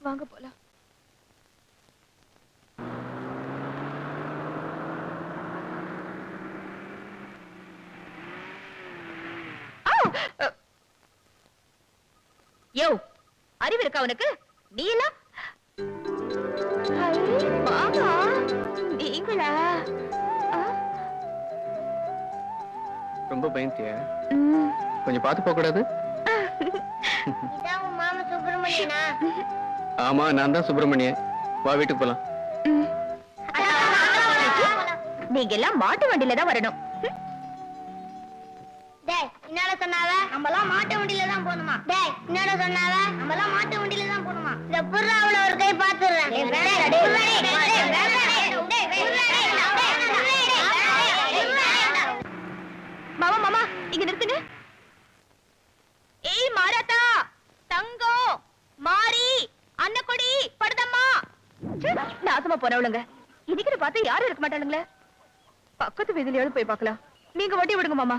வாங்க போலாம். யோ, அறிவு இருக்கா உனக்கு? நீ எல்லாம் மாமா நீங்களா? ரொம்ப பயந்திய, கொஞ்சம் பார்த்து போக கூடாது? மாமா சுப்பிரமணியனா? ஆமா, நான் தான் சுப்பிரமணியன். வா வீட்டுக்கு போலாம். நீங்க எல்லாம் மாட்டு வண்டியில தான் வரணும். டேய், என்னடா சொன்னாவ? நம்மலாம் மாட்டு வண்டியில தான் போணுமா? டேய், என்னடா சொன்னாவ? நம்மலாம் மாட்டு வண்டியில தான் போணுமா? இந்த புறாவுல ஒரு கை பாத்துறேன். மாமா மாமா இங்க நிறுத்துங்க. ஏய் மாராத்தா, தங்கம், மாரி, அன்னக்கொடி, படுதம்மா. நாசமா போறவளுங்க. இன்னைக்கு பார்த்து யாரும் இருக்க மாட்டானுங்களே. பக்கத்து வீதியில போய் பார்க்கலாம். நீங்க வண்டி விடுங்க மாமா.